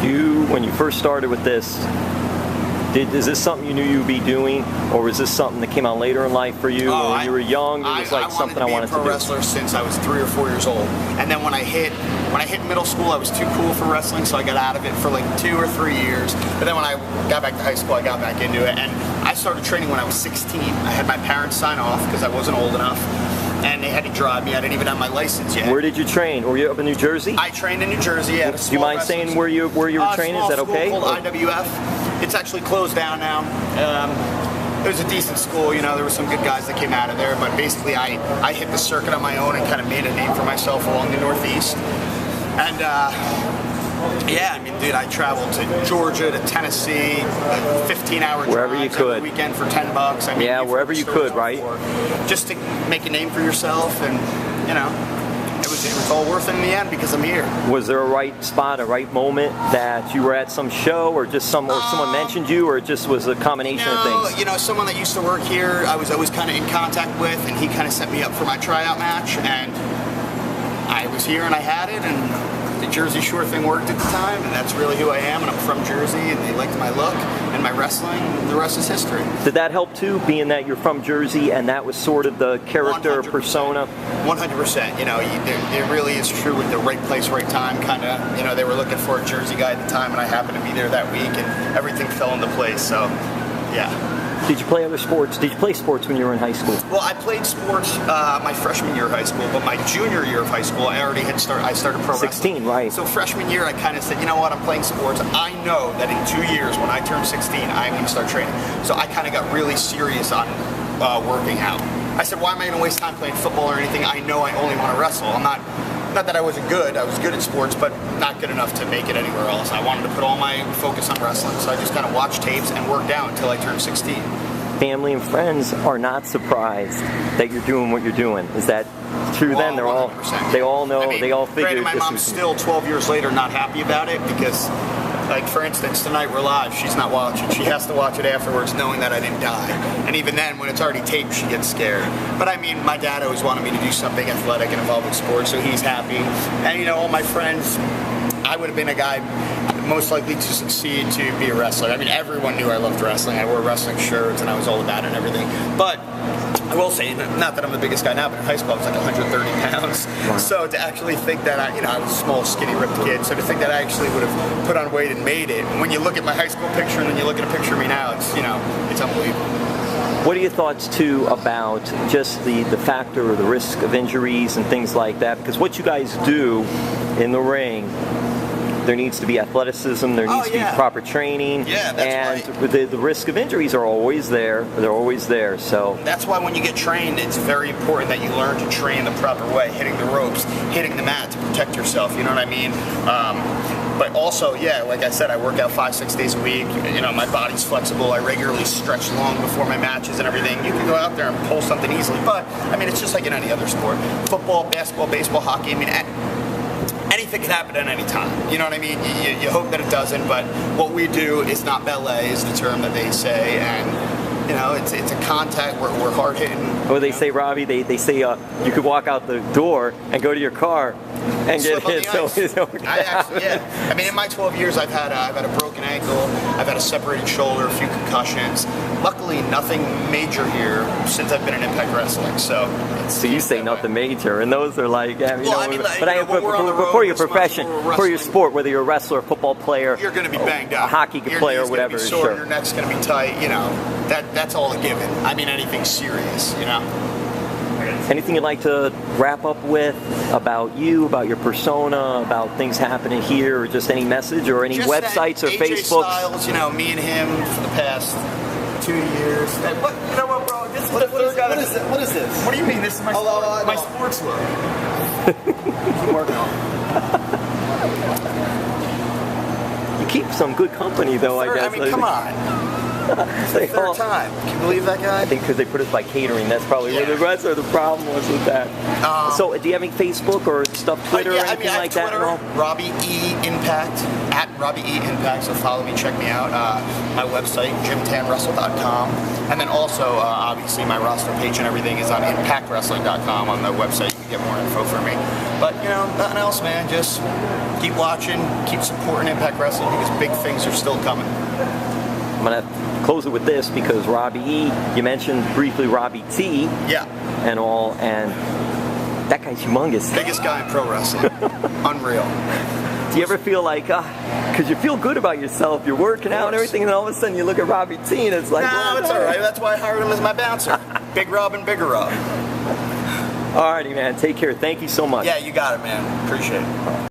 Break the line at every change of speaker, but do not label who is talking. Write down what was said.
when you first started with this, is this something you knew you would be doing, or was this something that came out later in life for you? Or when you were young, it was like something I wanted to do?
I wanted to be a pro wrestler since I was 3 or 4 years old. And then when I hit middle school, I was too cool for wrestling, so I got out of it for like 2 or 3 years. But then when I got back to high school, I got back into it. And I started training when I was 16. I had my parents sign off because I wasn't old enough. And they had to drive me. I didn't even have my license yet.
Where did you train? Were you up in New Jersey?
I trained in New Jersey at a small
Do you mind saying where you were training? Is that okay?
Called IWF. It's actually closed down now. It was a decent school, you know, there were some good guys that came out of there, but basically I hit the circuit on my own and kind of made a name for myself along the Northeast. And yeah, I mean, dude, I traveled to Georgia, to Tennessee, 15-hour
wherever you could.
Every weekend for $10. I mean,
yeah, wherever you could, right?
Just to make a name for yourself, and you know, it was all worth it in the end because I'm here.
Was there a right spot, a right moment that you were at some show, or just someone mentioned you, or it just was a combination of things?
You know, someone that used to work here, I was always kind of in contact with, and he kind of set me up for my tryout match, and I was here and I had it, and the Jersey Shore thing worked at the time, and that's really who I am, and I'm from Jersey, and they liked my look and my wrestling, and the rest is history.
Did that help too, being that you're from Jersey and that was sort of the character
100%.
Persona?
100%. You know, it really is true with the right place, right time kind of. You know, they were looking for a Jersey guy at the time, and I happened to be there that week, and everything fell into place, so yeah.
Did you play other sports? Did you play sports when you were in high school?
Well, I played sports my freshman year of high school, but my junior year of high school, I started pro wrestling.
16, right.
So freshman year, I kind of said, you know what, I'm playing sports. I know that in 2 years, when I turn 16, I'm going to start training. So I kind of got really serious on working out. I said, why am I going to waste time playing football or anything? I know I only want to wrestle. I'm not that I wasn't good. I was good at sports, but not good enough to make it anywhere else. I wanted to put all my focus on wrestling. So I just kind of watched tapes and worked out until I turned 16.
Family and friends are not surprised that you're doing what you're doing. Is that true? Then they all know. I mean, they all figure.
My mom's still 12 years later not happy about it because, like, for instance, tonight we're live. She's not watching. She has to watch it afterwards, knowing that I didn't die. And even then, when it's already taped, she gets scared. But I mean, my dad always wanted me to do something athletic and involved with sports, so he's happy. And you know, all my friends, I would have been a guy most likely to succeed to be a wrestler. I mean, everyone knew I loved wrestling. I wore wrestling shirts and I was all about it and everything. But I will say, not that I'm the biggest guy now, but in high school I was like 130 pounds. Wow. So to actually think that I was a small, skinny, ripped kid. So to think that I actually would have put on weight and made it. When you look at my high school picture and then you look at a picture of me now, it's unbelievable.
What are your thoughts, too, about just the factor or the risk of injuries and things like that? Because what you guys do in the ring, there needs to be athleticism, there needs to be proper training, and the risk of injuries are always there. They're always there. So
that's why when you get trained, it's very important that you learn to train the proper way, hitting the ropes, hitting the mat to protect yourself. You know what I mean? But also, like I said, I work out 5-6 days a week. You know, my body's flexible. I regularly stretch long before my matches and everything. You can go out there and pull something easily, but I mean, it's just like in any other sport: football, basketball, baseball, hockey. I mean, anything can happen at any time. You know what I mean? You hope that it doesn't, but what we do is not ballet, is the term that they say, and you know, it's a contact. We're hard hitting.
Well, they say, Robbie, they say you could walk out the door and go to your car and get hit.
I mean, in my 12 years, I've had a broken ankle, I've had a separated shoulder, a few concussions. Luckily, nothing major here since I've been in Impact Wrestling. So
you say nothing major, and those are like,
for
your profession, for your sport, whether you're a wrestler, a football player,
you're going to be banged up.
A hockey player, whatever.
Sure. Your neck's going to be tight. You know, that's all a given. I mean, anything serious. You know.
Anything you'd like to wrap up with about you, about your persona, about things happening here, or just any message or any websites or Facebooks?
Styles, you know, me and him for the past 2 years. You know what, bro? What is this? What do you mean? This is my sports look. I'm working on it.
You keep some good company, though, I guess.
I mean, come on. Third time. Can you believe that guy?
I think because they put us by catering. That's probably where the rest of the problem was with that. So, do you have any Facebook or stuff, Twitter, or anything like
Twitter,
that?
Robbie E Impact. at Robbie E Impact, so follow me, check me out. My website, gymtanrussell.com. And then also, obviously, my roster page and everything is on impactwrestling.com on the website. You can get more info from me. But, you know, nothing else, man. Just keep watching, keep supporting Impact Wrestling because big things are still coming.
I'm going to close it with this because Robbie E, you mentioned briefly Robbie T.
Yeah.
And all, and that guy's humongous.
Biggest guy in pro wrestling. Unreal.
Do you ever feel like, because you feel good about yourself, you're working out and everything, and all of a sudden you look at Robbie T and it's like,
no, it's all right. That's why I hired him as my bouncer. Big Rob and Bigger Rob.
Alrighty, man. Take care. Thank you so much.
Yeah, you got it, man. Appreciate it.